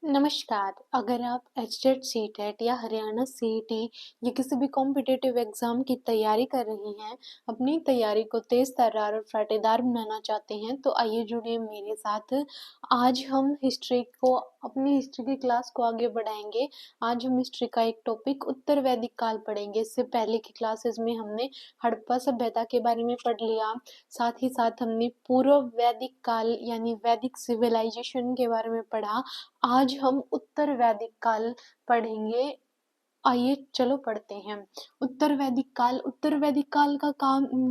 नमस्कार। अगर आप एचटेट सीटेट या हरियाणा सीईटी या किसी भी कॉम्पिटिटिव एग्जाम की तैयारी कर रही हैं, अपनी तैयारी को तेज तर्रार और फटेदार बनाना चाहते हैं, तो आइए जुड़िए मेरे साथ। आज हम अपनी हिस्ट्री की क्लास को आगे बढ़ाएंगे। आज हम हिस्ट्री का एक टॉपिक उत्तर वैदिक काल पढ़ेंगे। इससे पहले की क्लासेस में हमने हड़प्पा सभ्यता के बारे में पढ़ लिया, साथ ही साथ हमने पूर्व वैदिक काल यानी वैदिक सिविलाइजेशन के बारे में पढ़ा। आज हम उत्तर वैदिक काल पढ़ेंगे। आइए चलो पढ़ते हैं। उत्तर वैदिक काल का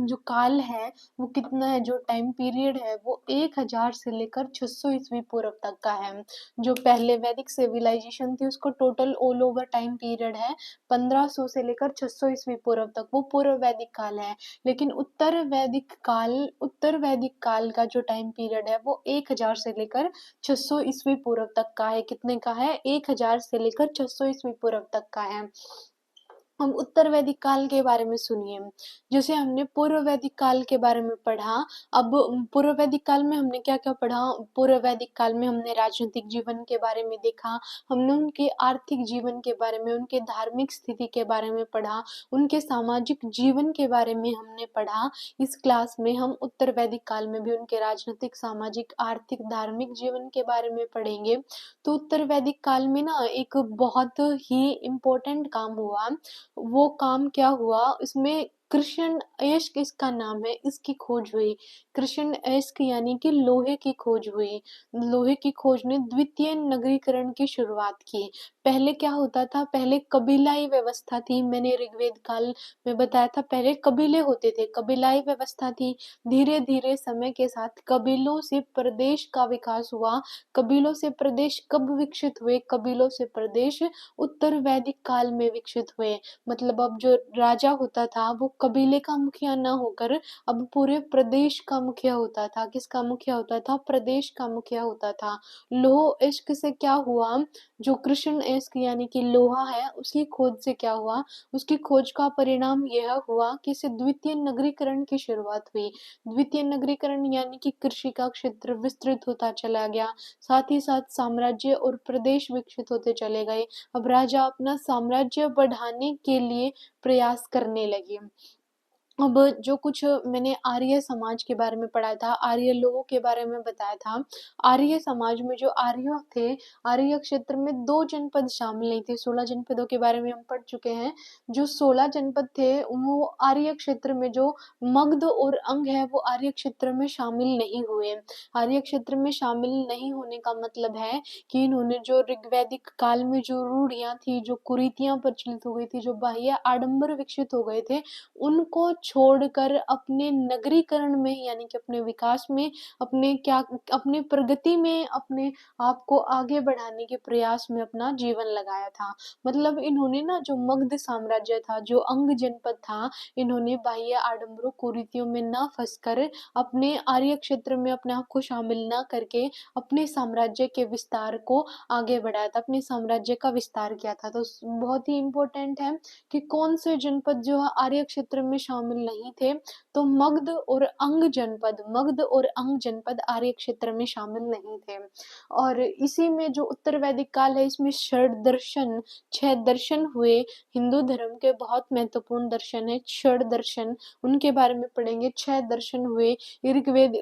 जो काल है वो कितना है, जो टाइम पीरियड है वो 1000 से लेकर 600 ईस्वी पूर्व तक का है। जो पहले वैदिक सिविलाइजेशन थी उसको total all over time period है 1500 से लेकर 600 ईस्वी पूर्व तक, वो पूर्व वैदिक काल है। लेकिन उत्तर वैदिक काल का जो टाइम पीरियड है वो 1000 से लेकर 600 ईस्वी पूर्व तक का है। कितने का है? 1000 से लेकर 600 ईस्वी पूर्व तक का है। हम उत्तर वैदिक काल के बारे में सुनिए। जैसे हमने पूर्व वैदिक काल के बारे में पढ़ा। अब पूर्व वैदिक काल में हमने क्या क्या पढ़ा? पूर्व वैदिक काल में हमने राजनीतिक जीवन के बारे में देखा, हमने उनके आर्थिक जीवन के बारे में, उनके धार्मिक स्थिति के बारे में पढ़ा, उनके सामाजिक जीवन के बारे में हमने पढ़ा। इस क्लास में हम उत्तर वैदिक काल में भी उनके राजनीतिक, सामाजिक, आर्थिक, धार्मिक जीवन के बारे में पढ़ेंगे। तो उत्तर वैदिक काल में ना एक बहुत ही इम्पोर्टेंट काम हुआ। वो काम क्या हुआ? इसमें कृष्ण अयस्क इसका नाम है, इसकी खोज हुई। कृष्ण अयस्क यानी कि लोहे की खोज हुई। लोहे की खोज ने द्वितीय नगरीकरण की शुरुआत की। पहले क्या होता था? पहले कबीलाई व्यवस्था थी। मैंने ऋग्वेद काल में बताया था, पहले कबीले होते थे, कबीलाई व्यवस्था थी। धीरे धीरे समय के साथ कबीलों से प्रदेश का विकास हुआ। कबीलों से प्रदेश कब विकसित हुए? कबीलों से प्रदेश उत्तर वैदिक काल में विकसित हुए। मतलब अब जो राजा होता था वो कबीले का मुखिया न होकर अब पूरे प्रदेश का मुखिया होता था। किसका मुखिया होता था? प्रदेश का मुखिया होता था। लौह इश्क से क्या हुआ? जो कृष्ण इश्क यानी कि लोहा है, उसकी खोज से क्या हुआ? उसकी खोज का परिणाम यह हुआ कि इसे द्वितीय नगरीकरण की शुरुआत हुई। द्वितीय नगरीकरण यानी कि कृषि का क्षेत्र विस्तृत होता चला गया, साथ ही साथ साम्राज्य और प्रदेश विकसित होते चले गए। अब राजा अपना साम्राज्य बढ़ाने के लिए प्रयास करने लगे। अब जो कुछ मैंने आर्य समाज के बारे में पढ़ा था, आर्य लोगों के बारे में बताया था। आर्य समाज में जो आर्य थे, आर्य क्षेत्र में 2 जनपद शामिल नहीं थे। 16 जनपदों के बारे में हम पढ़ चुके हैं। जो 16 जनपद थे वो आर्य क्षेत्र में, जो मगध और अंग है वो आर्य क्षेत्र में शामिल नहीं हुए। आर्य क्षेत्र में शामिल नहीं होने का मतलब है कि इन्होंने जो ऋग्वैदिक काल में जो रूढ़ियाँ थी, जो कुरीतियाँ प्रचलित हो गई थी, जो बाह्य आडंबर विकसित हो गए थे, उनको छोड़कर अपने नगरीकरण में यानी कि अपने विकास में, अपने प्रगति में, अपने आप को आगे बढ़ाने के प्रयास में अपना जीवन लगाया था। मतलब इन्होंने ना जो मगध साम्राज्य था, जो अंग जनपद था, इन्होंने बाह्य आडंबरों कुरीतियों में न फंसकर अपने आर्य क्षेत्र में अपने आप को शामिल न करके अपने साम्राज्य के विस्तार को आगे बढ़ाया था, अपने साम्राज्य का विस्तार किया था। तो बहुत ही इम्पोर्टेंट है कि कौन से जनपद जो है आर्य क्षेत्र में शामिल नहीं थे। तो मगध और अंग जनपद आर्य क्षेत्र में शामिल नहीं थे। और इसी में जो उत्तर वैदिक काल है, इसमें छह दर्शन हुए। हिंदू धर्म के बहुत महत्वपूर्ण दर्शन है षड दर्शन, उनके बारे में पढ़ेंगे। 6 दर्शन हुए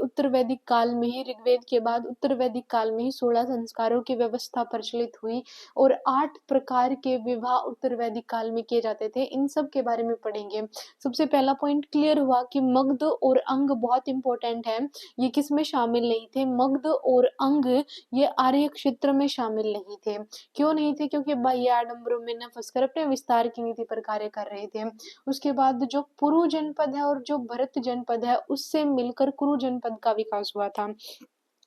उत्तर वैदिक काल में ही। ऋग्वेद के बाद उत्तर वैदिक काल में ही 16 संस्कारों की व्यवस्था प्रचलित हुई और 8 प्रकार के विवाह उत्तर वैदिक काल में किए जाते थे। इन सब के बारे में पढ़ेंगे। सबसे पहला पॉइंट क्लियर हुआ कि मगध और अंग बहुत इंपॉर्टेंट है। ये किस में शामिल नहीं थे? मगध और अंग ये आर्य क्षेत्र में शामिल नहीं थे। क्यों नहीं थे? क्योंकि बाह्य आडंबरों में न फंसकर अपने विस्तार की नीति पर कार्य कर रहे थे। उसके बाद जो पुरु जनपद है और जो भरत जनपद है, उससे मिलकर कुरु जनपद का विकास हुआ था।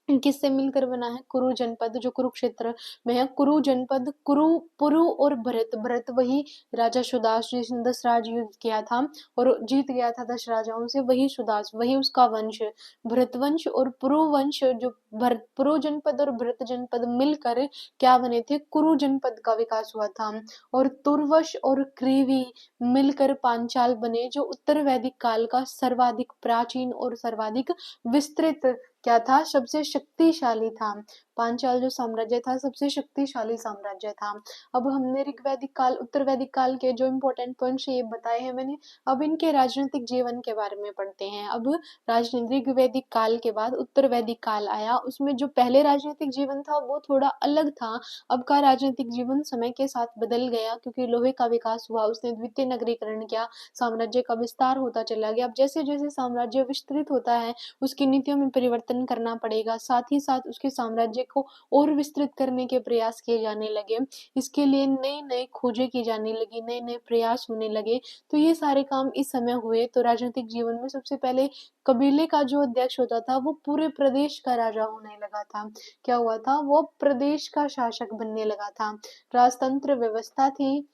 किससे मिलकर बना है? कुरु जनपद, जो कुरुक्षेत्र में है। कुरु जनपद, पुरु और भरत वही राजा सुदास जिसने 10 राज युद्ध किया था और जीत गया था 10 राजाओं से, वही सुदास, वही उसका वंश। भरत वंश और पुरु वंश, जो पुरु जनपद और भरत जनपद मिलकर क्या बने थे? कुरु जनपद का विकास हुआ था। और तुर्वश और क्रीवी मिलकर पांचाल बने, जो उत्तर वैदिक काल का सर्वाधिक प्राचीन और सर्वाधिक विस्तृत क्या था, सबसे शक्तिशाली था। पांचाल जो साम्राज्य था सबसे शक्तिशाली साम्राज्य था। अब हमने ऋग्वैदिक काल, उत्तर वैदिक काल के जो इम्पोर्टेंट पॉइंट्स ये बताए हैं मैंने। अब इनके राजनीतिक जीवन के बारे में पढ़ते हैं। अब राजनीतिक वैदिक काल के बाद उत्तर वैदिक काल आया, उसमें जो पहले राजनीतिक जीवन था वो थोड़ा अलग था। अब का राजनीतिक जीवन समय के साथ बदल गया, क्योंकि लोहे का विकास हुआ, उसने द्वितीय नगरीकरण किया, साम्राज्य का विस्तार होता चला गया। अब जैसे जैसे साम्राज्य विस्तृत होता है उसकी नीतियों में परिवर्तन करना पड़ेगा, साथ ही साथ उसके साम्राज्य को और विस्तृत करने के प्रयास किए जाने लगे। इसके लिए नई नई खोजें की जाने लगी, नए नए प्रयास होने लगे। तो ये सारे काम इस समय हुए। तो राजनीतिक जीवन में सबसे पहले कबीले का जो अध्यक्ष होता था वो पूरे प्रदेश का राजा होने लगा था। क्या हुआ था, वो प्रदेश का शासक बनने लगा था। राजतंत्र व्यवस्था थी।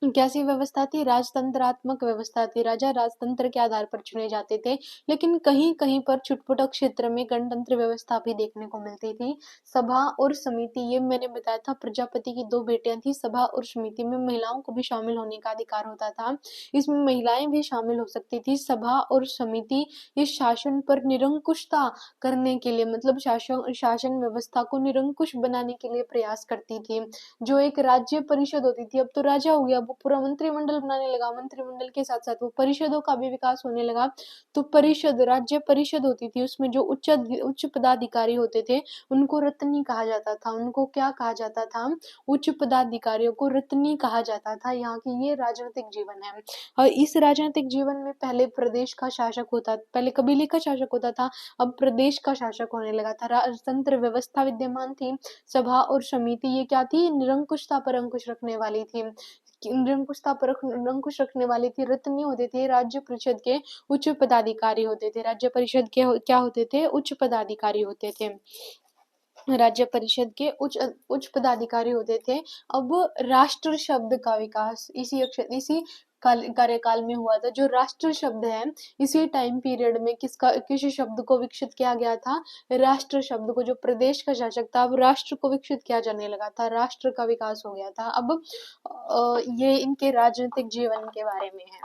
कैसी व्यवस्था थी, राजतंत्रात्मक व्यवस्था थी। राजा राजतंत्र के आधार पर चुने जाते थे, लेकिन कहीं कहीं पर छुटपुट क्षेत्र में गणतंत्र व्यवस्था भी देखने को मिलती थी। सभा और समिति, ये मैंने बताया था, प्रजापति की दो बेटियां थी। सभा और समिति में महिलाओं को भी शामिल होने का अधिकार होता था, इसमें महिलाएं भी शामिल हो सकती थी। सभा और समिति ये शासन पर निरंकुशता करने के लिए, मतलब शासन व्यवस्था को निरंकुश बनाने के लिए प्रयास करती थी। जो एक राज्य परिषद होती थी, अब तो राजा हो गया, वो पूरा मंत्रिमंडल बनाने लगा, मंत्रिमंडल के साथ साथ वो परिषदों का भी विकास होने लगा। तो परिषद, राज्य परिषद होती थी, उसमें जो उच्च पदाधिकारी होते थे उनको रत्नी कहा जाता था। उनको क्या कहा जाता था, उच्च पदाधिकारियों को रत्नी कहा जाता था। यहाँ की ये राजनीतिक जीवन है। और इस राजनीतिक जीवन में पहले प्रदेश का शासक होता, पहले कबीले का शासक होता था, अब प्रदेश का शासक होने लगा था। राजतंत्र व्यवस्था विद्यमान थी। सभा और समिति ये क्या थी, निरंकुशता पर अंकुश रखने वाली थी। निरंकुशता पर अंकुश रखने वाली थी। रत्नी होते थे राज्य परिषद के उच्च पदाधिकारी होते थे। राज्य परिषद के क्या होते थे, उच्च पदाधिकारी होते थे। राज्य परिषद के उच्च पदाधिकारी होते थे। अब राष्ट्र शब्द का विकास इसी कार्यकाल में हुआ था। जो राष्ट्र शब्द है, इसी टाइम पीरियड में किस शब्द को विकसित किया गया था, राष्ट्र शब्द को। जो प्रदेश का शासक था, अब राष्ट्र को विकसित किया जाने लगा था, राष्ट्र का विकास हो गया था। अब ये इनके राजनीतिक जीवन के बारे में है।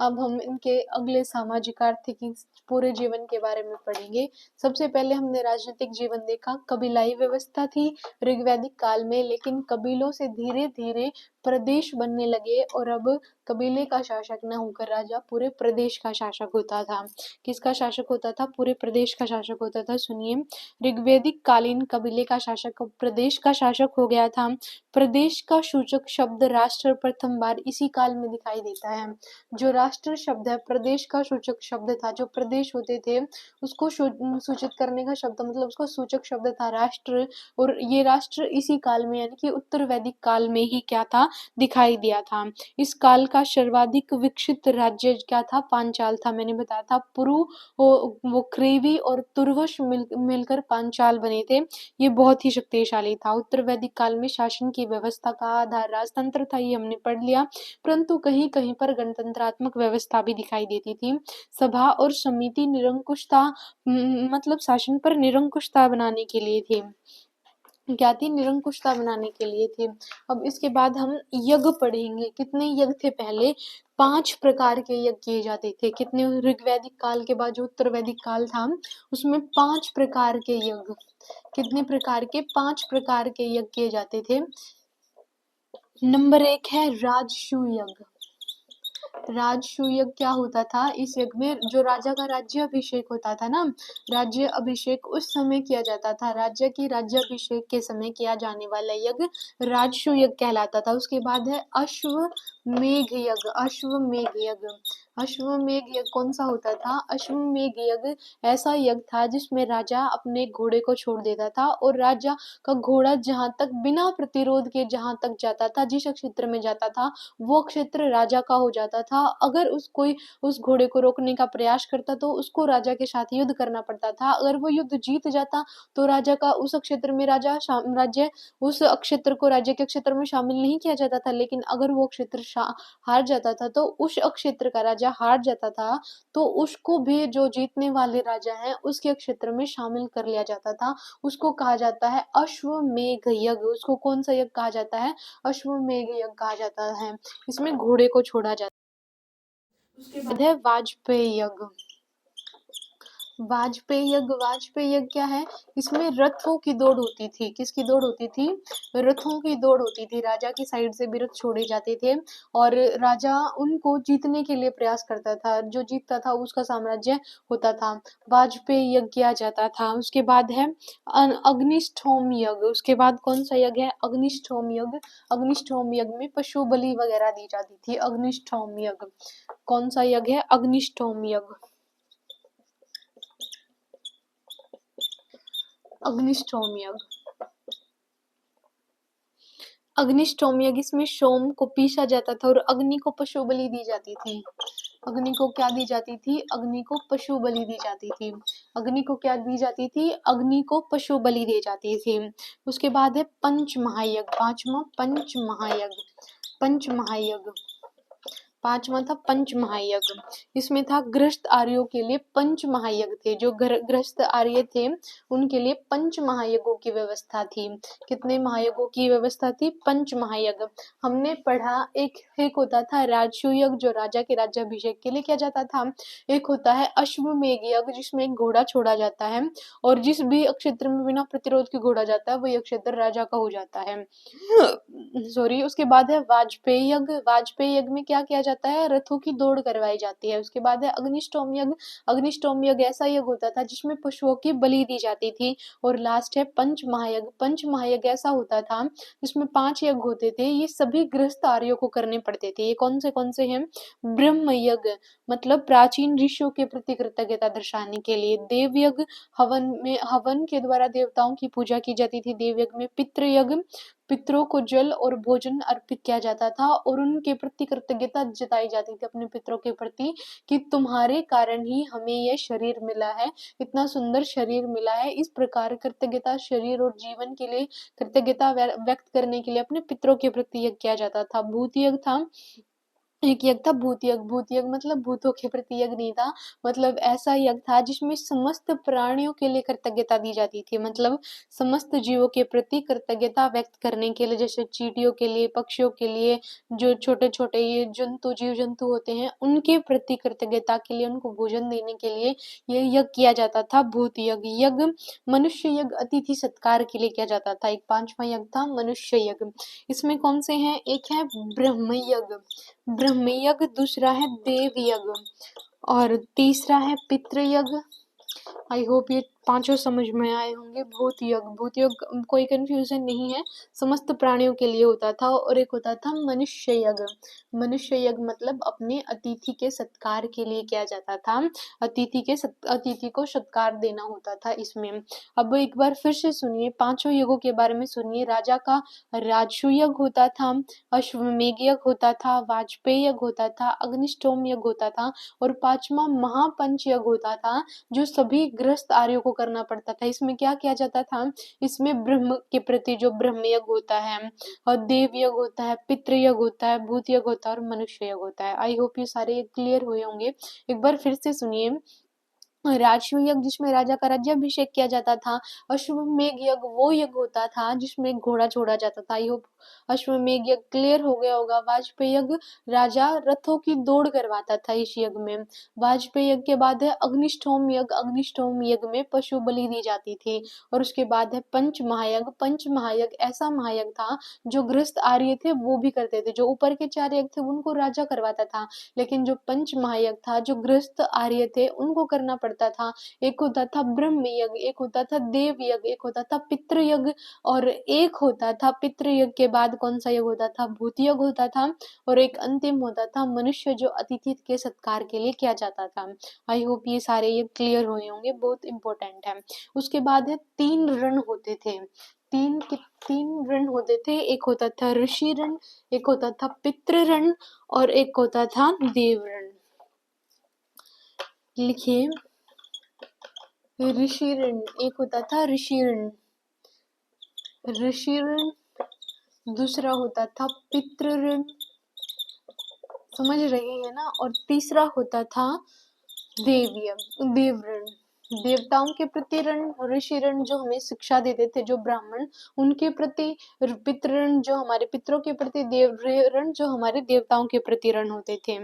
अब हम इनके अगले सामाजिक आर्थिक पूरे जीवन के बारे में पढ़ेंगे। सबसे पहले हमने राजनीतिक जीवन देखा, कबीलाई व्यवस्था थी ऋग्वैदिक काल में, लेकिन कबीलों से धीरे धीरे प्रदेश बनने लगे और अब कबीले का शासक न होकर राजा पूरे प्रदेश का शासक होता था। किसका शासक होता था, पूरे प्रदेश का शासक होता था। सुनिए, ऋग्वैदिक कालीन कबीले का शासक अब प्रदेश का शासक हो गया था। प्रदेश का सूचक शब्द राष्ट्र प्रथम बार इसी काल में दिखाई देता है। जो राष्ट्र शब्द है, प्रदेश का सूचक शब्द था। जो प्रदेश होते थे उसको सूचित करने का शब्द, मतलब उसका सूचक शब्द था राष्ट्र। और ये राष्ट्र इसी काल में, यानी कि उत्तर वैदिक काल में ही क्या था, दिखाई दिया था। इस काल का सर्वाधिक विकसित राज्य क्या था, पांचाल था। मैंने बताया था पुरु, वो क्रेवी और तुर्वश मिलकर पांचाल बने थे। ये बहुत ही शक्तिशाली था। उत्तर वैदिक काल में शासन की व्यवस्था का आधार राजतंत्र था, ये हमने पढ़ लिया, परंतु कहीं कहीं पर गणतंत्रात्मक व्यवस्था भी दिखाई देती थी। सभा और समिति निरंकुशता, मतलब शासन पर निरंकुशता बनाने के लिए थी। क्या थी, निरंकुशता बनाने के लिए थी। अब इसके बाद हम यज्ञ पढ़ेंगे। कितने यज्ञ थे पहले, 5 प्रकार के यज्ञ किए जाते थे। कितने, ऋग्वैदिक काल के बाद जो उत्तर वैदिक काल था उसमें 5 प्रकार के यज्ञ, कितने प्रकार के, 5 प्रकार के यज्ञ किए जाते थे। नंबर 1 है राजसूय यज्ञ। राजसूय यज्ञ क्या होता था, इस यज्ञ में जो राजा का राज्य अभिषेक होता था ना, राज्य अभिषेक उस समय किया जाता था। राज्य की राज्याभिषेक के समय किया जाने वाला यज्ञ राजसूय यज्ञ कहलाता था। उसके बाद है अश्वमेध यज्ञ। अश्वमेध यज्ञ, अश्वमेध यज्ञ कौन सा होता था, अश्वमेध यज्ञ ऐसा यज्ञ था जिसमें राजा अपने घोड़े को छोड़ देता था और राजा का घोड़ा जहां तक बिना प्रतिरोध के जहां तक जाता था, जिस क्षेत्र में जाता था वो क्षेत्र राजा का हो जाता था। अगर कोई उस घोड़े को रोकने का प्रयास करता तो उसको राजा के साथ युद्ध करना पड़ता था। अगर वो युद्ध जीत जाता तो राजा का उस क्षेत्र में राज्य उस क्षेत्र को राज्य के क्षेत्र में शामिल नहीं किया जाता था। लेकिन अगर वो क्षेत्र हार जाता था, तो उस क्षेत्र का राजा हार जाता था, तो उसको भी जो जीतने वाले राजा हैं उसके क्षेत्र में शामिल कर लिया जाता था। उसको कहा जाता है अश्वमेध यज्ञ। उसको कौन सा यज्ञ कहा जाता है, अश्वमेध यज्ञ कहा जाता है। इसमें घोड़े को छोड़ा जाता है। उसके बाद है वाजपेयी यज्ञ। वाजपेय यज्ञ क्या है? इसमें रथों की दौड़ होती थी। किसकी दौड़ होती थी? रथों की दौड़ होती थी। राजा की साइड से भी रथ छोड़े जाते थे और राजा उनको जीतने के लिए प्रयास करता था। जो जीतता था उसका साम्राज्य होता था। वाजपेय यज्ञ किया जाता था। उसके बाद है अग्निष्ठोम यज्ञ। उसके बाद कौन सा यज्ञ है? अग्निष्ठोम यज्ञ। अग्निष्ठोम यज्ञ में पशु बलि वगैरह दी जाती थी। अग्निष्ठोम यज्ञ कौन सा यज्ञ है? अग्निष्ठोम यज्ञ। अग्निष्ठोम यज्ञ। अग्निष्ठोम यज्ञ इसमें सोम को पीसा जाता था और अग्नि को पशु बलि दी जाती थी। अग्नि को क्या दी जाती थी? अग्नि को पशु बलि दी जाती थी। अग्नि को क्या दी जाती थी? अग्नि को पशु बलि दी जाती थी। उसके बाद है पंच महायज्ञ। पांचवा पंच महायज्ञ। पंच महायज्ञ। पांचवा था पंच महायज्ञ। इसमें था गृहस्थ आर्यों के लिए पंच महायज्ञ थे। जो गृहस्थ आर्य थे उनके लिए पंच महायज्ञों की व्यवस्था थी। कितने महायज्ञों की व्यवस्था थी? पंच महायज्ञ। हमने पढ़ा एक होता था राजसूय यज्ञ जो राजा के राज्याभिषेक के लिए किया जाता था। एक होता है अश्वमेध यज्ञ जिसमें एक घोड़ा छोड़ा जाता है और जिस भी क्षेत्र में बिना प्रतिरोध के घोड़ा जाता है वही क्षेत्र राजा का हो जाता है। सॉरी। उसके बाद है वाजपेय यज्ञ। वाजपेय यज्ञ में क्या किया जाता है? रथों की दौड़ करवाई जाती है। उसके बाद है अग्निष्टोम यज्ञ। अग्निष्टोम यज्ञ ऐसा यज्ञ होता था जिसमें पशुओं की बलि दी जाती थी। और लास्ट है पंच महायज्ञ। पंच महायज्ञ ऐसा होता था जिसमें 5 यज्ञ होते थे। ये सभी गृहस्थ आर्यों को करने पड़ते थे। ये कौन से हैं? ब्रह्म यज्ञ मतलब प्राचीन ऋषियों के प्रति कृतज्ञता दर्शाने के लिए। देव यज्ञ हवन के द्वारा देवताओं की पूजा की जाती थी। देव यज्ञ में पितृ यज्ञ पितरों को जल और भोजन अर्पित किया जाता था और उनके प्रति कृतज्ञता जताई जाती थी अपने पितरों के प्रति कि तुम्हारे कारण ही हमें यह शरीर मिला है, इतना सुंदर शरीर मिला है। इस प्रकार कृतज्ञता शरीर और जीवन के लिए कृतज्ञता व्यक्त करने के लिए अपने पितरों के प्रति यज्ञ किया जाता था। भूत यज्ञ था। एक यज्ञ था भूत यज्ञ। भूत यज्ञ मतलब भूतों के प्रति यज्ञ नहीं था। मतलब ऐसा यज्ञ था जिसमें समस्त प्राणियों के लिए कृतज्ञता दी जाती थी। मतलब समस्त जीवों के प्रति कृतज्ञता व्यक्त करने के लिए, जैसे चींटियों के लिए, पक्षियों के लिए, जो छोटे छोटे ये जीव जंतु होते हैं उनके प्रति कृतज्ञता के लिए, उनको भोजन देने के लिए ये यज्ञ किया जाता था। भूत यज्ञ। यज्ञ मनुष्य यज्ञ अतिथि सत्कार के लिए किया जाता था। एक 5वां यज्ञ था मनुष्य यज्ञ। इसमें कौन से हैं? एक है ब्रह्म यज्ञ। ब्रह्म यज्ञ। दूसरा है देव यज्ञ और तीसरा है पितृ यज्ञ। आई होप ये पांचों समझ में आए होंगे। भूत यज्ञ। भूत यज्ञ कोई कंफ्यूजन नहीं है, समस्त प्राणियों के लिए होता था। और एक होता था मनुष्य यज्ञ। मनुष्य यज्ञ मतलब अपने अतिथि के सत्कार के लिए किया जाता था। अतिथि को सत्कार देना होता था इसमें। अब एक बार फिर से सुनिए, पांचों यज्ञों के बारे में सुनिए। राजा का राजसूय यज्ञ होता था, अश्वमेध यज्ञ होता था, वाजपेय यज्ञ होता था, अग्निष्टोम यज्ञ होता था और 5वां महापंच यज्ञ होता था जो सभी गृहस्थ आर्यों को करना पड़ता था। इसमें क्या किया जाता था? इसमें ब्रह्म के प्रति जो ब्रह्म यज्ञ होता है और देव यज्ञ होता है, पितृ यज्ञ होता है, भूत यज्ञ होता है और मनुष्य यज्ञ होता है। आई होप ये सारे क्लियर हुए होंगे। एक बार फिर से सुनिए। राजसूय यज्ञ जिसमें राजा का राज्याभिषेक किया जाता था। अश्वमेध यज्ञ वो यज्ञ होता था जिसमें एक घोड़ा छोड़ा जाता था। आई होप अश्वमेध यज्ञ क्लियर हो गया होगा। वाजपेय यज्ञ राजा रथों की दौड़ करवाता था इस यज्ञ में। वाजपेय यज्ञ के बाद है अग्निष्ठोम यज्ञ। अग्निष्ठोम यज्ञ में पशु बलि दी जाती थी। और उसके बाद है पंच महायज्ञ। पंच महायज्ञ ऐसा महायज्ञ था जो गृहस्थ आर्य थे वो भी करते थे। जो ऊपर के 4 यज्ञ थे उनको राजा करवाता था, लेकिन जो पंच महायज्ञ था जो गृहस्थ आर्य थे उनको करना पड़ता था। एक होता था ब्रह्म यज्ञ, एक होता था देव यज्ञ, एक होता था पितृ यज्ञ और एक होता था पितृ यज्ञ के बाद कौन सा यज्ञ होता था? भूत यज्ञ होता था। और एक अंतिम होता था मनुष्य जो अतिथि के सत्कार के लिए किया जाता था। आई होप ये सारे ये क्लियर हुए होंगे, बहुत इंपॉर्टेंट है। उसके बाद है 3 रण होते थे। 3 रण होते थे। एक होता था ऋषि रण, एक होता था पितृ रण और एक होता था देव रण। लिखिए ऋषि ऋण। एक होता था ऋषि ऋण, ऋषि ऋण। दूसरा होता था पितृ ऋण, समझ रहे हैं ना। और तीसरा होता था देव ऋण। देवताओं के प्रति ऋण, ऋषि ऋण जो हमें शिक्षा देते थे, जो ब्राह्मण, उनके प्रति पितृ ऋण, जो हमारे पितरों के प्रति देव ऋण, जो हमारे देवताओं के प्रति ऋण होते थे।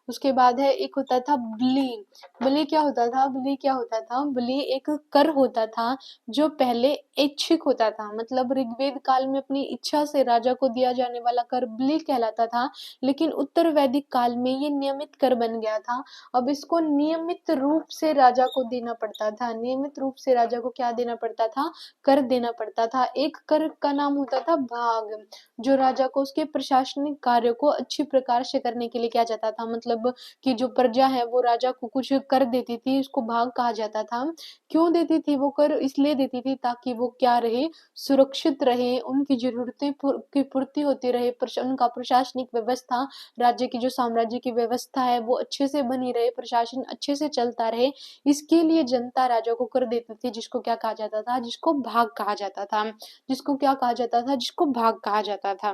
उसके बाद है एक होता था बलि। बलि क्या होता था? बलि क्या होता था? बलि एक कर होता था जो पहले ऐच्छिक होता था, मतलब ऋग्वेद काल में अपनी इच्छा से राजा को दिया जाने वाला कर बलि कहलाता था, लेकिन उत्तर वैदिक काल में ये नियमित कर बन गया था। अब इसको नियमित रूप से राजा को देना पड़ता था। नियमित रूप से राजा को क्या देना पड़ता था? कर देना पड़ता था। एक कर का नाम होता था भाग, जो राजा को उसके प्रशासनिक कार्य को अच्छी प्रकार से करने के लिए किया जाता था। मतलब कि जो प्रजा है वो राजा को कुछ कर देती थी, इसको भाग कहा जाता था। क्यों देती थी वो कर? इसलिए देती थी ताकि वो क्या रहे? सुरक्षित रहे, उनकी जरूरतें की पूर्ति होती रहे, उनका प्रशासनिक व्यवस्था, राज्य की जो साम्राज्य की व्यवस्था है वो अच्छे से बनी रहे, प्रशासन अच्छे से चलता रहे, इसके लिए जनता राजा को कर देती थी, जिसको क्या कहा जाता था? जिसको भाग कहा जाता था। जिसको क्या कहा जाता था? जिसको भाग कहा जाता था।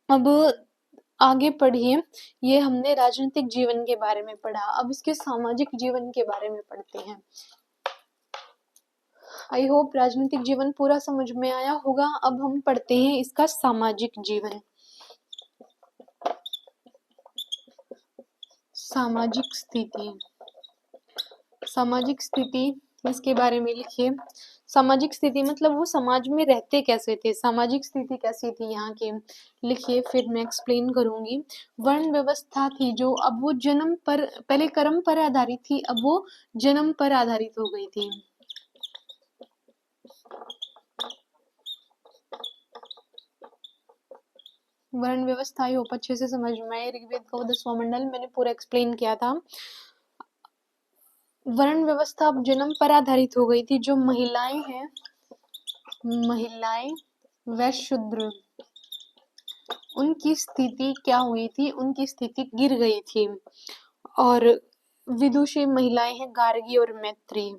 अब आगे पढ़िए। ये हमने राजनीतिक जीवन के बारे में पढ़ा, अब इसके सामाजिक जीवन के बारे में पढ़ते हैं। आई होप राजनीतिक जीवन पूरा समझ में आया होगा। अब हम पढ़ते हैं इसका सामाजिक जीवन। सामाजिक स्थिति, सामाजिक स्थिति इसके बारे में लिखिए। सामाजिक स्थिति मतलब वो समाज में रहते कैसे थे, सामाजिक स्थिति कैसी थी यहाँ की, लिखिए, फिर मैं एक्सप्लेन करूंगी। वर्ण व्यवस्था थी जो, अब वो जन्म पर, पहले कर्म पर आधारित थी, अब वो जन्म पर आधारित हो गई थी। वर्ण व्यवस्था ही अच्छे से समझ में आए। ऋग्वेद का वो 10वां मंडल मैंने पूरा एक्सप्लेन किया था। वर्ण व्यवस्था अब जन्म पर आधारित हो गई थी। जो महिलाएं हैं, महिलाएं व शूद्र, उनकी स्थिति क्या हुई थी? उनकी स्थिति गिर गई थी। और विदुषी महिलाएं हैं गार्गी और मैत्री,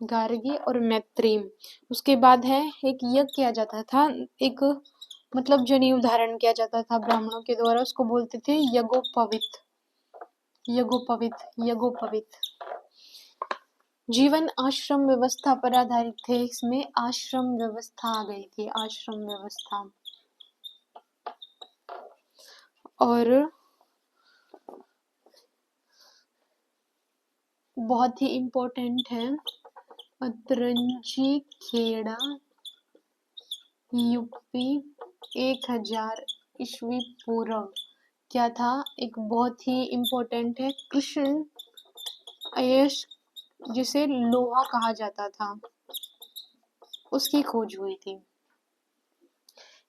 गार्गी और मैत्री। उसके बाद है एक यज्ञ किया जाता था, एक मतलब जनेऊ धारण किया जाता था ब्राह्मणों के द्वारा, उसको बोलते थे यज्ञोपवीत, यज्ञोपवीत, यज्ञोपवीत। जीवन आश्रम व्यवस्था पर आधारित थे, इसमें आश्रम व्यवस्था आ गई थी, आश्रम व्यवस्था। और बहुत ही इम्पोर्टेंट है, अतरंजी खेड़ा यूपी 1000 ईस्वी पूर्व क्या था? एक बहुत ही इम्पोर्टेंट है, कृष्ण अयश, जिसे लोहा कहा जाता था, उसकी खोज हुई थी।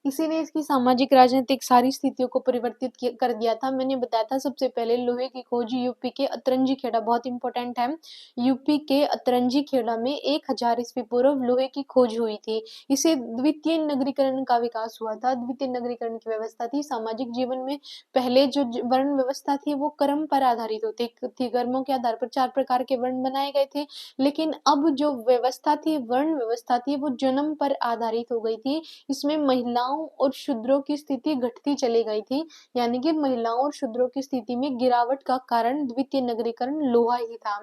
इसीलिए इसकी सामाजिक राजनीतिक सारी स्थितियों को परिवर्तित कर दिया था। मैंने बताया था सबसे पहले लोहे की खोज यूपी के अतरंजी खेड़ा, बहुत इंपॉर्टेंट है, यूपी के अतरंजी खेड़ा में 1000 ईस्वी पूर्व लोहे की खोज हुई थी। इसे द्वितीय नगरीकरण का विकास हुआ था, द्वितीय नगरीकरण की व्यवस्था थी। सामाजिक जीवन में पहले जो वर्ण व्यवस्था थी वो कर्म पर आधारित होती थी, कर्मों के आधार पर 4 प्रकार के वर्ण बनाए गए थे। लेकिन अब जो व्यवस्था थी, वर्ण व्यवस्था थी, वो जन्म पर आधारित हो गई थी। इसमें महिलाओं और शूद्रों की स्थिति घटती चली गई थी, यानी कि महिलाओं और शूद्रों की स्थिति में गिरावट का कारण द्वितीय नगरीकरण लोहा ही था।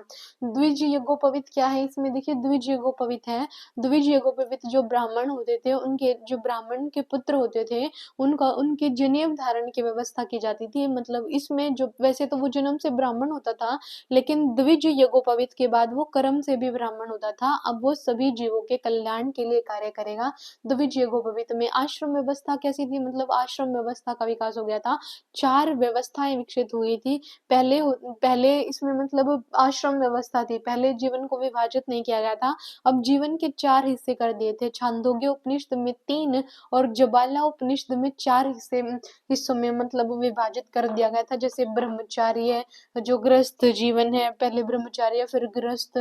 द्विज यज्ञोपवीत क्या है? इसमें देखिए, द्विज यज्ञोपवीत है। द्विज यज्ञोपवीत जो ब्राह्मण होते थे, उनके जो ब्राह्मण के पुत्र होते थे, उनके जनेऊ धारण की व्यवस्था की जाती थी। मतलब इसमें जो, वैसे तो वो जन्म से ब्राह्मण होता था, लेकिन द्विज यज्ञोपवीत के बाद वो कर्म से भी ब्राह्मण होता था। अब वो सभी जीवों के कल्याण के लिए कार्य करेगा। द्विज यज्ञोपवीत में आश्रम व्यवस्था कैसी थी? मतलब आश्रम व्यवस्था का विकास हो गया था, 4 व्यवस्थाएं विकसित हुई थी। पहले इसमें मतलब आश्रम व्यवस्था थी, पहले जीवन को विभाजित नहीं किया गया था। अब जीवन के 4 हिस्से कर दिए थे, छांदोग्य उपनिषद में 3 और ज्वाला उपनिषद में 4 हिस्सों में मतलब विभाजित कर दिया गया था। जैसे ब्रह्मचार्य, जो गृहस्थ जीवन है, पहले ब्रह्मचार्य, फिर गृहस्थ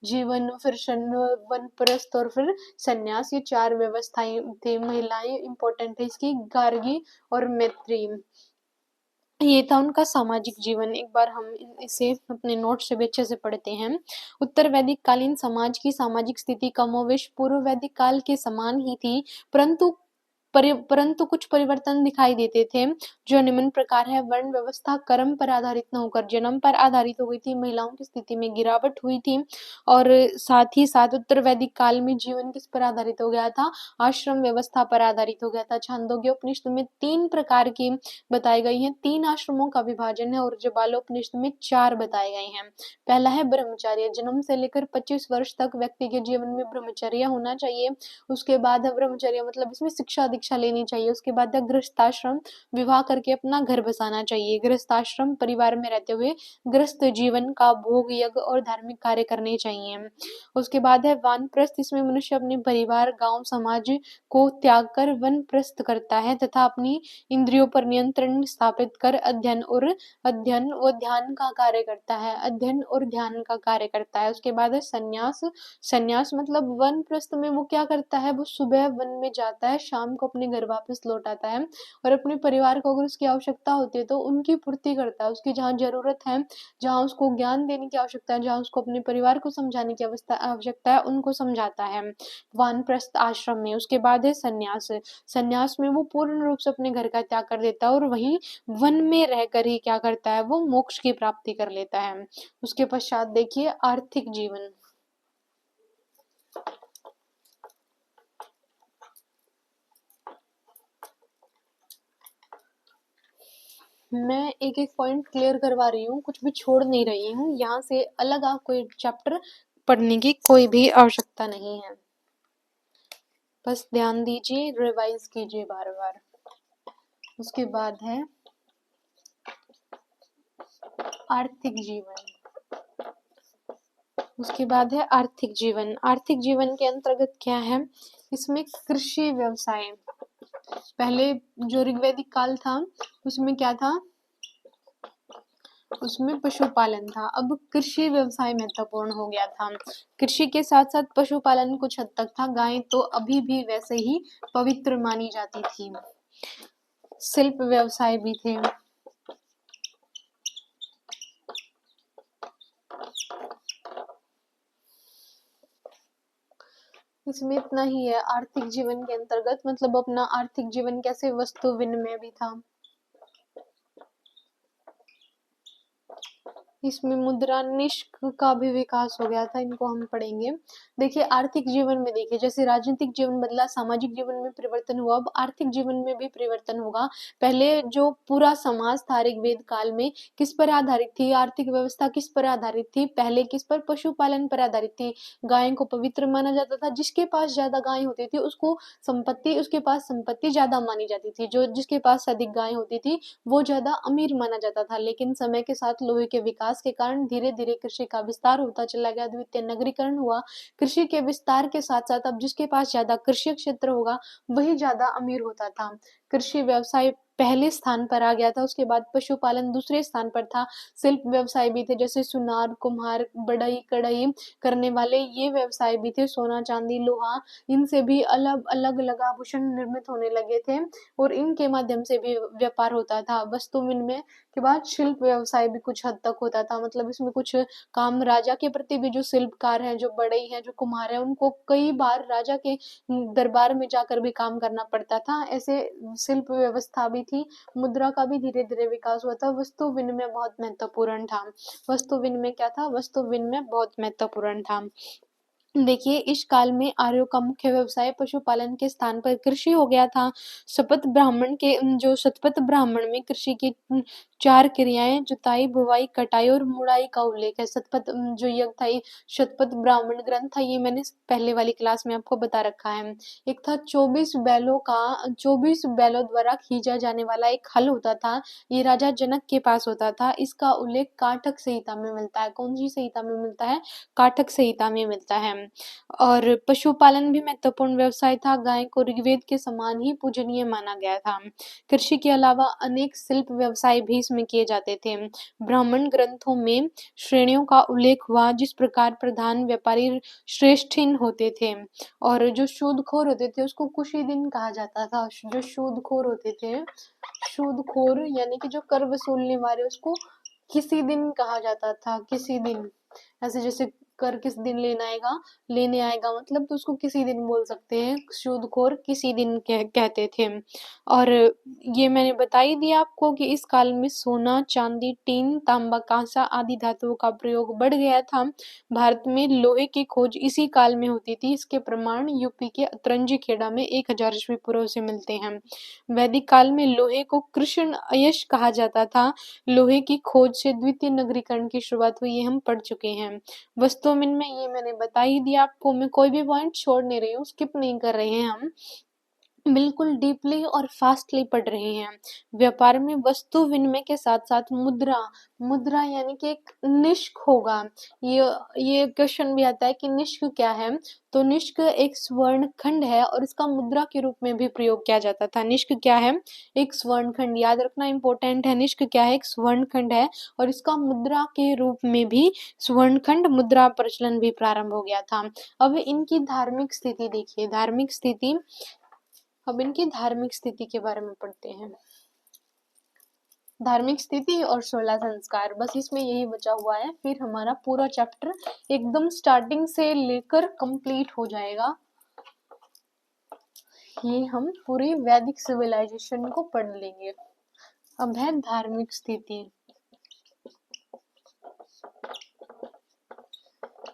जीवन, फिर वानप्रस्थ और फिर संन्यास, ये 4 व्यवस्थाएं थी। महिलाएं इंपॉर्टेंट है इसकी, गार्गी और मैत्री, ये था उनका सामाजिक जीवन। एक बार हम इसे अपने नोट से भी अच्छे से पढ़ते हैं। उत्तर वैदिक कालीन समाज की सामाजिक स्थिति कमोवेश पूर्व वैदिक काल के समान ही थी, परंतु परंतु कुछ परिवर्तन दिखाई देते थे, जो निम्न प्रकार है। वर्ण व्यवस्था कर्म पर आधारित न होकर जन्म पर आधारित हो गई थी। महिलाओं की स्थिति में गिरावट हुई थी और साथ ही साथ उत्तर वैदिक काल में जीवन किस पर आधारित हो गया था? आश्रम व्यवस्था पर आधारित हो गया था। छांदोग्य उपनिषद में 3 प्रकार की बताई गई हैं, 3 आश्रमों का विभाजन है और ज्वालोपनिषद में 4 बताए गए हैं। पहला है ब्रह्मचर्य, जन्म से लेकर 25 वर्ष तक व्यक्ति के जीवन में ब्रह्मचर्य होना चाहिए। उसके बाद है ब्रह्मचर्य मतलब इसमें शिक्षा दीक्षा लेनी चाहिए। उसके बाद है गृहस्थाश्रम, विवाह करके अपना घर बसाना चाहिए। गृहस्थाश्रम परिवार में रहते हुए गृहस्थ जीवन का भोग यज्ञ और धार्मिक कार्य करने चाहिए। उसके बाद है वानप्रस्थ, इसमें मनुष्य अपने परिवार गांव समाज को त्याग कर वनप्रस्थ करता है तथा अपनी इंद्रियों पर नियंत्रण स्थापित कर अध्ययन व ध्यान का कार्य करता है। अध्ययन और ध्यान का कार्य करता है। उसके बाद है संन्यास। संन्यास मतलब वनप्रस्थ में वो क्या करता है? वो सुबह वन में जाता है, शाम को अपने घर वापस लौट आता है और अपने परिवार को अगर उसकी आवश्यकता होती है तो उनकी पूर्ति करता है। उसकी जहाँ जरूरत है, जहाँ उसको ज्ञान देने की आवश्यकता है, जहाँ उसको अपने परिवार को समझाने की आवश्यकता है, उनको समझाता है वानप्रस्थ आश्रम में। उसके बाद है संन्यास। संन्यास में वो पूर्ण रूप से अपने घर का त्याग कर देता है और वही वन में रहकर ही क्या करता है? वो मोक्ष की प्राप्ति कर लेता है। उसके पश्चात देखिए आर्थिक जीवन। मैं एक एक पॉइंट क्लियर करवा रही हूँ, कुछ भी छोड़ नहीं रही हूँ। यहाँ से अलग आपको एक चैप्टर पढ़ने की कोई भी आवश्यकता नहीं है। बस ध्यान दीजिए, रिवाइज कीजिए बार बार। उसके बाद है आर्थिक जीवन। उसके बाद है आर्थिक जीवन। आर्थिक जीवन के अंतर्गत क्या है? इसमें कृषि व्यवसाय। पहले जो ऋग्वैदिक काल था उसमें क्या था? उसमें पशुपालन था। अब कृषि व्यवसाय महत्वपूर्ण हो गया था। कृषि के साथ साथ पशुपालन कुछ हद तक था। गाय तो अभी भी वैसे ही पवित्र मानी जाती थी। शिल्प व्यवसाय भी थे। इसमें इतना ही है आर्थिक जीवन के अंतर्गत, मतलब अपना आर्थिक जीवन कैसे वस्तु विनिमय भी था। इसमें मुद्रा निष्क का भी विकास हो गया था, इनको हम पढ़ेंगे। देखिए आर्थिक जीवन में देखिए जैसे राजनीतिक जीवन बदला, सामाजिक जीवन में परिवर्तन हुआ, अब आर्थिक जीवन में भी परिवर्तन होगा। पहले जो पूरा समाज था ऋग्वेद काल में किस पर आधारित थी? आर्थिक व्यवस्था किस पर आधारित थी? पहले किस पर? पशुपालन पर आधारित थी। गाय को पवित्र माना जाता था। जिसके पास ज्यादा गाय होती थी उसको संपत्ति, उसके पास संपत्ति ज्यादा मानी जाती थी। जो जिसके पास अधिक गाय होती थी वो ज्यादा अमीर माना जाता था। लेकिन समय के साथ लोहे के विकास के कारण धीरे धीरे कृषि का विस्तार होता चला गया, द्वितीय नगरीकरण हुआ। कृषि के विस्तार के साथ साथ अब जिसके पास ज्यादा कृषि क्षेत्र होगा वही ज्यादा अमीर होता था। कृषि व्यवसाय पहले स्थान पर आ गया था। उसके बाद पशुपालन दूसरे स्थान पर था। शिल्प व्यवसाय भी थे, जैसे सुनार, कुम्हार, बढ़ई, कढ़ई करने वाले, ये व्यवसाय भी थे। सोना, चांदी, लोहा, इनसे भी अलग अलग आभूषण निर्मित होने लगे थे और इनके माध्यम से भी व्यापार होता था। वस्तु विनिमय के बाद शिल्प व्यवसाय भी कुछ हद तक होता था, मतलब इसमें कुछ काम राजा के प्रति भी, जो शिल्पकार हैं, जो बढ़ई हैं, जो कुम्हार हैं, उनको कई बार राजा के दरबार में जाकर भी काम करना पड़ता था। ऐसे शिल्प व्यवस्था भी थी। मुद्रा का भी धीरे धीरे विकास हुआ था। वस्तु विनिमय बहुत महत्वपूर्ण था। वस्तु विनिमय क्या था? वस्तु विनिमय बहुत महत्वपूर्ण था। देखिए इस काल में आर्यों का मुख्य व्यवसाय पशुपालन के स्थान पर कृषि हो गया था। शपथ ब्राह्मण के जो शतपथ ब्राह्मण में कृषि की 4 क्रियाएं जुताई, बुवाई, कटाई और मुड़ाई का उल्लेख है। शतपथ जो यज्ञ था, ये शतपथ ब्राह्मण ग्रंथ था, ये मैंने पहले वाली क्लास में आपको बता रखा है। एक था 24 बैलों द्वारा खींचा जाने वाला एक हल होता था। ये राजा जनक के पास होता था। इसका उल्लेख काठक संहिता में मिलता है। कौन सी संहिता में मिलता है? काठक संहिता में मिलता है। और पशुपालन भी महत्वपूर्ण व्यवसाय था। गाय को ऋग्वेद के समान ही पूजनीय माना गया था। कृषि के अलावा अनेक शिल्प व्यवसाय भी इसमें किए जाते थे। ब्राह्मण ग्रंथों में श्रेणियों का उल्लेख हुआ, जिस प्रकार प्रधान व्यापारी श्रेष्ठीन होते थे और जो सूदखोर होते थे उसको कुशीदिन कहा जाता था। जो सूदखोर होते थे, सूदखोर यानी कि जो कर वसूलने वाले, उसको किसी दिन कहा जाता था। किसी दिन, ऐसे जैसे कर किस दिन लेने आएगा मतलब, तो उसको किसी दिन बोल सकते हैं, सूदखोर किसी दिन कहते थे। और ये मैंने बता ही दिया आपको कि इस काल में सोना, चांदी, टीन, तांबा, कांसा आदि धातुओं का प्रयोग बढ़ गया था। भारत में लोहे की खोज इसी काल में होती थी। इसके प्रमाण यूपी के अतरंजी खेड़ा में 1000 ईस्वी पूर्व से मिलते हैं। वैदिक काल में लोहे को कृष्ण अयश कहा जाता था। लोहे की खोज से द्वितीय नगरीकरण की शुरुआत हुई, ये हम पढ़ चुके हैं। वस्तुओं में ये मैंने बता ही दिया आपको, मैं कोई भी पॉइंट छोड़ नहीं रही हूँ, स्किप नहीं कर रहे हैं हम, बिल्कुल डीपली और फास्टली पढ़ रहे हैं। व्यापार में वस्तु विनिमय के साथ साथ मुद्रा यानी कि एक निष्क होगा। ये क्वेश्चन भी आता है कि निष्क क्या है, तो निष्क एक स्वर्ण खंड है और इसका मुद्रा के रूप में भी प्रयोग किया जाता था। निष्क क्या है? एक स्वर्ण खंड, याद रखना इंपॉर्टेंट है। निष्क क्या है? एक स्वर्ण खंड है और इसका मुद्रा के रूप में भी स्वर्ण खंड मुद्रा प्रचलन भी प्रारंभ हो गया था। अब इनकी धार्मिक स्थिति देखिए, अब इनकी धार्मिक स्थिति के बारे में पढ़ते हैं। धार्मिक स्थिति और 16 संस्कार, बस इसमें यही बचा हुआ है, फिर हमारा पूरा चैप्टर एकदम स्टार्टिंग से लेकर कंप्लीट हो जाएगा। ये हम पूरी वैदिक सिविलाइजेशन को पढ़ लेंगे। अब है धार्मिक स्थिति।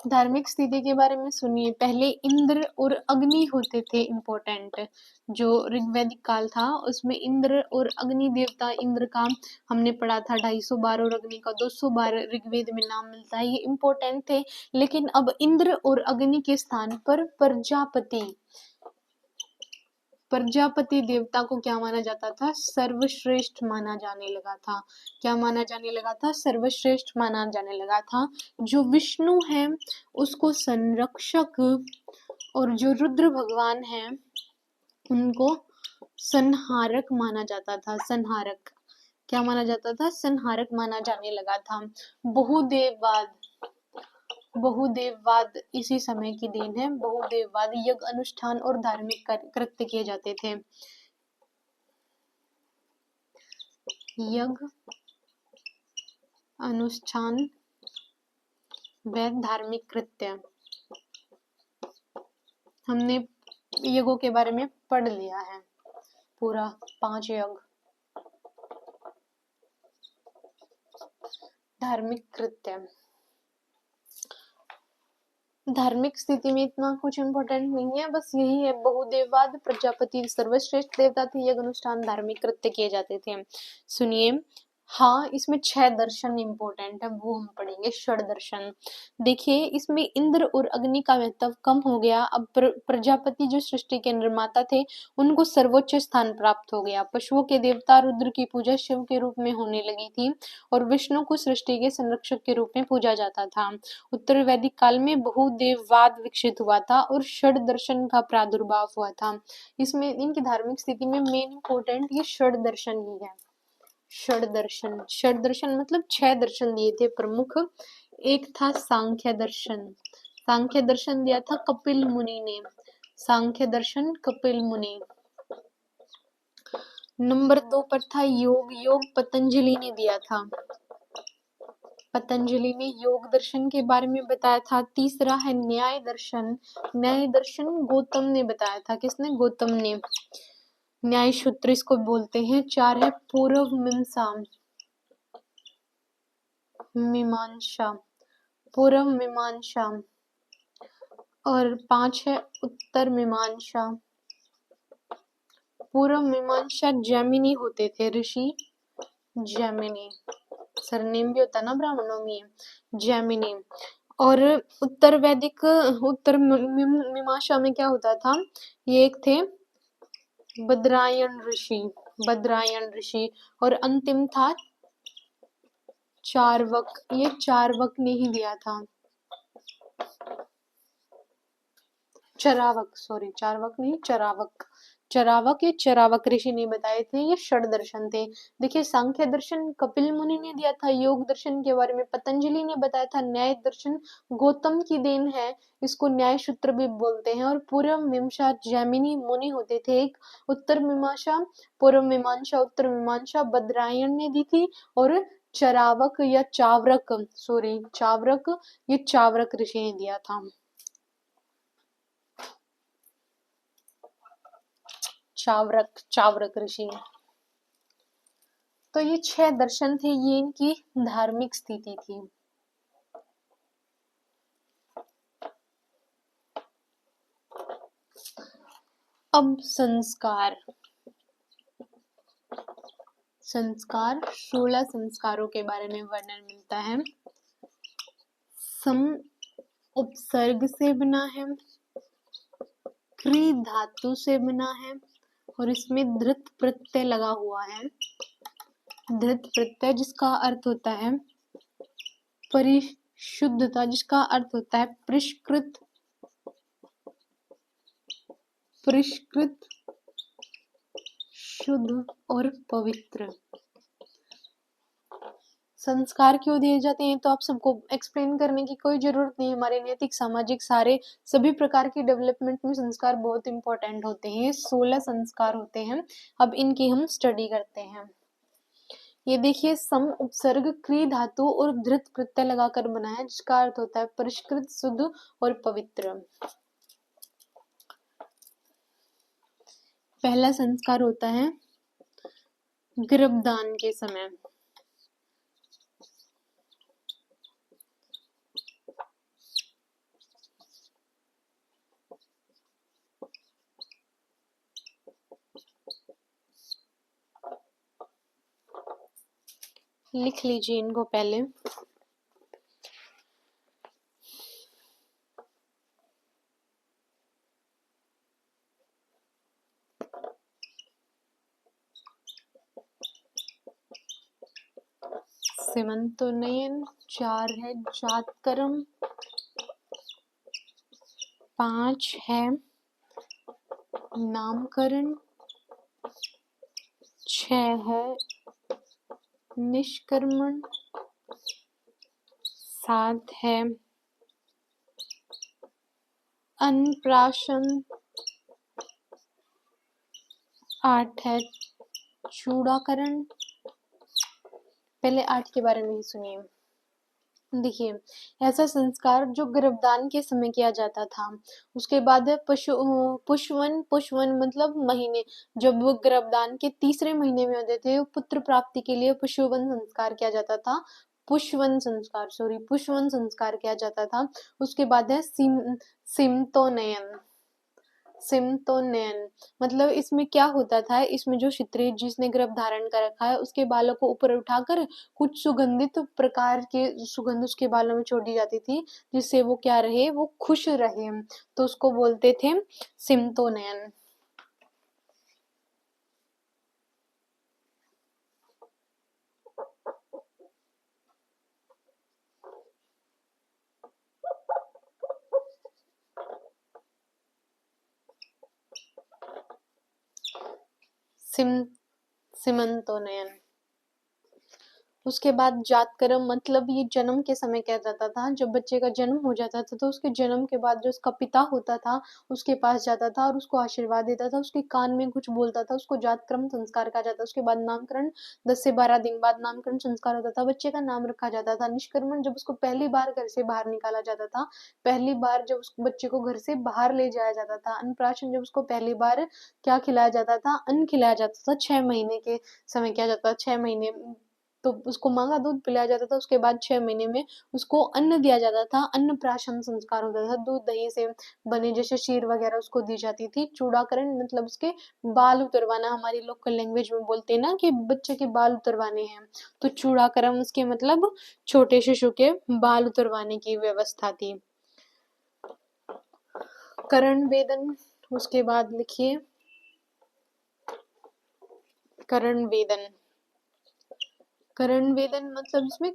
धार्मिक स्थिति के बारे में सुनिए। पहले इंद्र और अग्नि होते थे इम्पोर्टेंट। जो ऋग्वैदिक काल था उसमें इंद्र और अग्नि देवता, इंद्र का हमने पढ़ा था 250 बार और अग्नि का 200 बार ऋग्वेद में नाम मिलता है, ये इम्पोर्टेंट थे। लेकिन अब इंद्र और अग्नि के स्थान पर प्रजापति देवता को क्या माना जाता था? सर्वश्रेष्ठ माना जाने लगा था। क्या माना जाने लगा था? सर्वश्रेष्ठ माना जाने लगा था। जो विष्णु है उसको संरक्षक और जो रुद्र भगवान है उनको संहारक माना जाता था। संहारक क्या माना जाता था? संहारक माना जाने लगा था। बहुदेववाद इसी समय की देन है। बहुदेववाद, यज्ञ अनुष्ठान और धार्मिक कृत्य किए जाते थे। यज्ञ अनुष्ठान व धार्मिक कृत्य, हमने यज्ञों के बारे में पढ़ लिया है पूरा, 5 यज्ञ। धार्मिक कृत्य, धार्मिक स्थिति में इतना कुछ इम्पोर्टेंट नहीं है, बस यही है। बहुदेववाद, प्रजापति सर्वश्रेष्ठ देवता थे, यज्ञ अनुष्ठान धार्मिक कृत्य किए जाते थे। सुनिए, हाँ इसमें 6 दर्शन इम्पोर्टेंट है, वो हम पढ़ेंगे। षड दर्शन देखिए, इसमें इंद्र और अग्नि का महत्व कम हो गया। अब प्रजापति जो सृष्टि के निर्माता थे उनको सर्वोच्च स्थान प्राप्त हो गया। पशुओं के देवता रुद्र की पूजा शिव के रूप में होने लगी थी और विष्णु को सृष्टि के संरक्षक के रूप में पूजा जाता था। उत्तर वैदिक काल में बहुदेववाद विकसित हुआ था और षड दर्शन का प्रादुर्भाव हुआ था। इसमें इनकी धार्मिक स्थिति में मेन इम्पोर्टेंट ये षड दर्शन ही है। षड दर्शन मतलब 6 दर्शन दिए थे प्रमुख। एक था सांख्य दर्शन। सांख्य दर्शन दिया था कपिल मुनि ने। सांख्य दर्शन कपिल मुनि। नंबर 2 पर था योग पतंजलि ने दिया था। पतंजलि ने योग दर्शन के बारे में बताया था। तीसरा है न्याय दर्शन। न्याय दर्शन गौतम ने बताया था। किसने? गौतम ने। न्याय सूत्र इसको बोलते हैं। 4 है पूर्व मीमांसा, पूर्व मीमांसा। और 5 है उत्तर मीमांसा। पूर्व मीमांसा जैमिनी होते थे, ऋषि जैमिनी। सरनेम भी होता है ना ब्राह्मणों में, जैमिनी। और उत्तर मीमांसा में क्या होता था? ये एक थे बद्रायण ऋषि और अंतिम था चार्वक। ये चार्वक ने ही दिया था। चरावक, सॉरी चार्वक नहीं, चरावक ये चरावक ऋषि ने बताए थे। ये षड दर्शन थे। देखिए, सांख्य दर्शन कपिल मुनि ने दिया था। योग दर्शन के बारे में पतंजलि ने बताया था। न्याय दर्शन गौतम की देन है, इसको न्याय सूत्र भी बोलते हैं। और पूर्व मीमांसा जैमिनी मुनि होते थे। एक उत्तर मीमांसा, पूर्व मीमांसा, उत्तर मीमांसा बद्रायण ने दी थी और चरावक या चावरक, सॉरी चावरक, ये चावरक ऋषि ने दिया था। चावरक ऋषि। तो ये 6 दर्शन थे, ये इनकी धार्मिक स्थिति थी। अब संस्कार 16 संस्कारों के बारे में वर्णन मिलता है। सम उपसर्ग से बना है, क्री धातु से बना है और इसमें धृत प्रत्यय लगा हुआ है। धृत प्रत्यय जिसका अर्थ होता है परिशुद्धता, जिसका अर्थ होता है परिष्कृत, शुद्ध और पवित्र। संस्कार क्यों दिए जाते हैं तो आप सबको एक्सप्लेन करने की कोई जरूरत नहीं। हमारे नैतिक, सामाजिक, सभी प्रकार की डेवलपमेंट में संस्कार बहुत इंपॉर्टेंट होते हैं। 16 संस्कार होते हैं। अब इनकी हम स्टडी करते हैं। ये देखिए, सम उपसर्ग क्री धातु और धृत प्रत्यय लगाकर बना है, जिसका अर्थ होता है परिष्कृत, शुद्ध और पवित्र। पहला संस्कार होता है गर्भदान के समय। लिख लीजिए इनको पहले। सीमंतोन्नयन 4 है, जातकर्म 5 है, नामकरण 6 है, निष्कर्मण 7 है, अन्नप्राशन 8 है, चूड़ाकरण। पहले 8 के बारे में ही सुनिए। देखिए, ऐसा संस्कार जो गर्भदान के समय किया जाता था। उसके बाद है पुष्वन मतलब महीने, जब वो गर्भदान के तीसरे महीने में होते थे, पुत्र प्राप्ति के लिए पुष्वन संस्कार किया जाता था। पुष्वन संस्कार किया जाता था। उसके बाद है सिमतोनयन मतलब इसमें क्या होता था, इसमें जो क्षत्रिय जिसने गर्भ धारण कर रखा है उसके बालों को ऊपर उठाकर कुछ सुगंधित प्रकार के सुगंध उसके बालों में छोड़ दी जाती थी, जिससे वो क्या रहे, वो खुश रहे। तो उसको बोलते थे सिमतोनयन। सिमंतोनयन। उसके बाद जातकर्म मतलब ये जन्म के समय किया जाता था। जब बच्चे का जन्म हो जाता था तो उसके जन्म के बाद जो उसका पिता होता था उसके पास जाता था और उसको आशीर्वाद देता था, उसके कान में कुछ बोलता था, उसको जातकर्म संस्कार कहा जाता था। उसके बाद नामकरण, 10 से 12 दिन बाद नामकरण संस्कार होता था, बच्चे का नाम रखा जाता था। निष्कर्मण जब उसको पहली बार घर से बाहर निकाला जाता था, पहली बार जब उस बच्चे को घर से बाहर ले जाया जाता था। अन्नप्राशन जब उसको पहली बार क्या खिलाया जाता था, अन्न खिलाया जाता था। 6 महीने के समय किया जाता था। 6 महीने तो उसको माँ का दूध पिलाया जाता था। उसके बाद 6 महीने में उसको अन्न दिया जाता था। अन्नप्राशन संस्कार होता था। दूध दही से बने जैसे शीर वगैरह उसको दी जाती थी। चूड़ाकरण मतलब उसके बाल उतरवाना, हमारी लोकल लैंग्वेज में बोलते हैं ना कि बच्चे के बाल उतरवाने हैं, तो चूड़ाकरण उसके मतलब छोटे शिशु के बाल उतरवाने की व्यवस्था थी। करण वेदन, उसके बाद लिखिए करण वेदन मतलब इसमें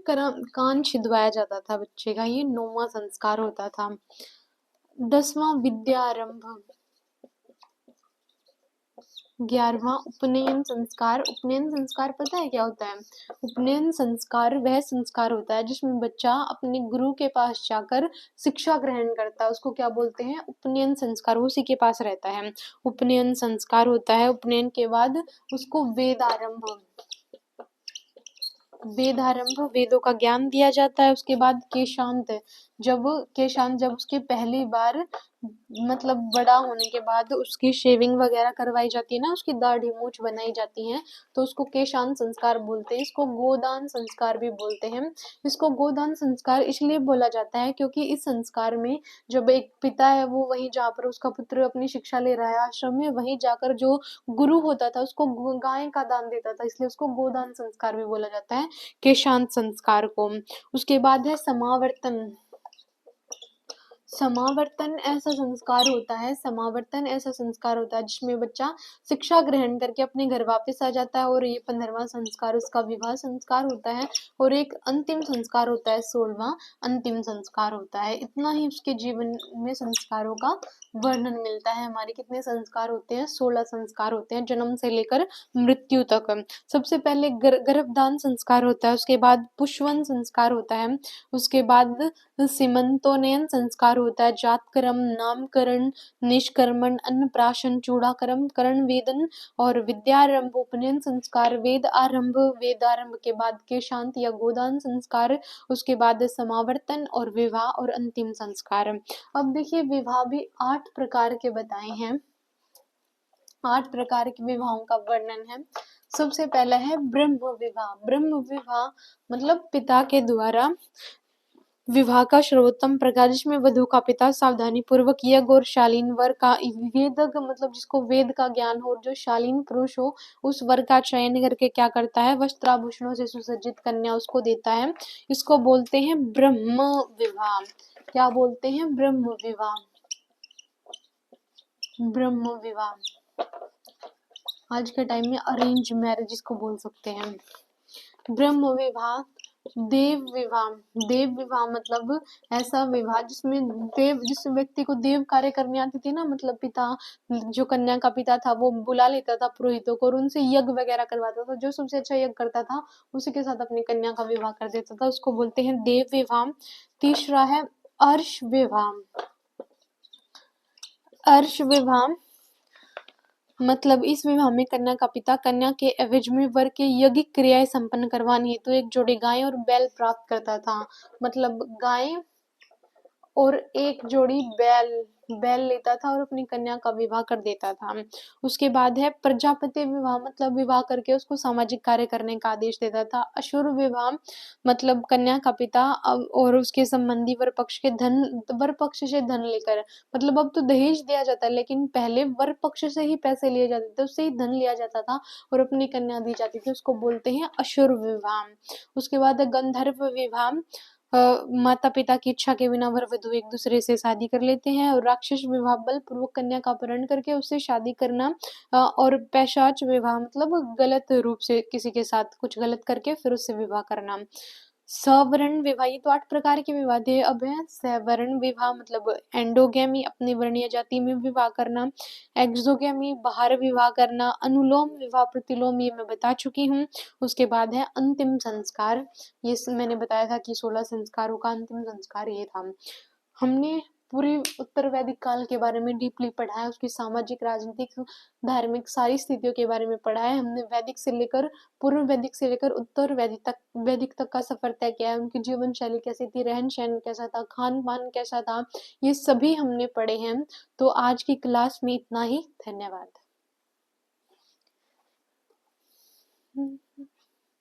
कान छिदवाया जाता था बच्चे का। ये 9वां संस्कार होता था। 10वां विद्यारंभ। 11वां उपनयन संस्कार। उपनयन संस्कार पता है क्या होता है? उपनयन संस्कार वह संस्कार होता है जिसमें बच्चा अपने गुरु के पास जाकर शिक्षा ग्रहण करता है, उसको क्या बोलते हैं? उपनयन संस्कार। वो उसी के पास रहता है, उपनयन संस्कार होता है। उपनयन के बाद उसको वेदारंभ, वेदों का ज्ञान दिया जाता है। उसके बाद केशांत, जब उसकी पहली बार मतलब बड़ा होने के बाद उसकी शेविंग वगैरह करवाई जाती है ना, उसकी दाढ़ी मूछ बनाई जाती है, तो उसको केशांत संस्कार बोलते हैं। इसको गोदान संस्कार भी बोलते हैं। इसको गोदान संस्कार इसलिए बोला जाता है क्योंकि इस संस्कार में जब एक पिता है वो वहीं जहाँ पर उसका पुत्र अपनी शिक्षा ले रहा है आश्रम में, वहीं जाकर जो गुरु होता था उसको गाय का दान देता था, इसलिए उसको गोदान संस्कार भी बोला जाता है, केशांत संस्कार को। उसके बाद है समावर्तन। समावर्तन ऐसा संस्कार होता है जिसमें बच्चा शिक्षा ग्रहण करके अपने घर वापस आ जाता है, और ये 15वां संस्कार उसका विवाह संस्कार होता है। और एक अंतिम संस्कार होता है 16वां अंतिम संस्कार होता है। इतना ही उसके जीवन में संस्कारों का वर्णन मिलता है। हमारे कितने संस्कार होते हैं? 16 संस्कार होते हैं जन्म से लेकर मृत्यु तक। सबसे पहले गर्भदान संस्कार होता है, उसके बाद पुष्पवन संस्कार होता है, उसके बाद सीमंतोन्नयन संस्कार होता है, जातकर्म, नामकरण, निष्कर्मण, अन्नप्राशन, चूड़ाकर्म, करण वेदन और विद्यारंभ, उपनयन संस्कार, वेदारंभ के बाद केशांत या गोदान संस्कार, उसके बाद समावर्तन और विवाह और अंतिम संस्कार। अब देखिए विवाह भी 8 प्रकार के बताए हैं। 8 प्रकार के विवाहों का वर्णन है। सबसे पहला है ब्रह्म विवाह। ब्रह्म विवाह मतलब पिता के द्वारा विवाह का सर्वोत्तम प्रकार, जिसमें वधू का पिता सावधानी पूर्वक यज्ञ और शालीन वर का वेदज्ञ मतलब जिसको वेद का ज्ञान हो और जो शालीन पुरुष हो उस वर का चयन करके क्या करता है? वस्त्राभूषणों से सुसज्जित कन्या उसको देता है। इसको बोलते हैं ब्रह्म विवाह। क्या बोलते हैं? ब्रह्म विवाह। ब्रह्म विवाह आज के टाइम में अरेंज मैरिज इसको बोल सकते हैं। ब्रह्म विवाह। देव विवाह मतलब ऐसा विवाह जिसमें जिस व्यक्ति को देव कार्य करने आती थी ना, मतलब पिता जो कन्या का पिता था वो बुला लेता था पुरोहितों को और उनसे यज्ञ वगैरह करवाता था। जो सबसे अच्छा यज्ञ करता था उसी के साथ अपनी कन्या का विवाह कर देता था, उसको बोलते हैं देव विवाह। तीसरा है अर्श विवाह। अर्श विवाह मतलब इस विवाह में कन्या का पिता कन्या के एवज में वर के यज्ञिक क्रियाएं संपन्न करवानी हेतु एक जोड़ी गाय और बैल प्राप्त करता था। मतलब गाय और एक जोड़ी बैल लेता था और अपनी कन्या का विवाह कर देता था। उसके बाद है प्रजापति विवाह मतलब विवाह करके उसको सामाजिक कार्य करने का आदेश देता था। अशुर विवाह मतलब कन्या का पिता और उसके संबंधी वर पक्ष से धन लेकर, मतलब अब तो दहेज दिया जाता है लेकिन पहले वर पक्ष से ही पैसे लिए जाते थे, उससे ही धन लिया जाता था और अपनी कन्या दी जाती थी, उसको बोलते हैं अशुर विवाह। उसके बाद है गंधर्व विवाह। माता पिता की इच्छा के बिना वर वधू एक दूसरे से शादी कर लेते हैं। और राक्षस विवाह बलपूर्वक कन्या का अपहरण करके उससे शादी करना। और पैशाच विवाह मतलब गलत रूप से किसी के साथ कुछ गलत करके फिर उससे विवाह करना। सवर्ण विवाह, ये तो 8 प्रकार के विवाह थे। अब है सवर्ण विवाह मतलब एंडोगेमी अपनी वर्णीय जाति में विवाह करना, एक्सोगेमी बाहर विवाह करना, अनुलोम विवाह प्रतिलोम ये मैं बता चुकी हूँ। उसके बाद है अंतिम संस्कार। ये मैंने बताया था कि 16 संस्कारों का अंतिम संस्कार ये था। हमने पूरे उत्तर वैदिक काल के बारे में डीपली पढ़ा है, उसकी सामाजिक, राजनीतिक, धार्मिक सारी स्थितियों के बारे में पढ़ा है हमने। वैदिक से लेकर पूर्व वैदिक से लेकर उत्तर वैदिक तक का सफर तय किया है। उनकी जीवन शैली कैसी थी, रहन सहन कैसा था, खान पान कैसा था, ये सभी हमने पढ़े हैं। तो आज की क्लास में इतना ही। धन्यवाद।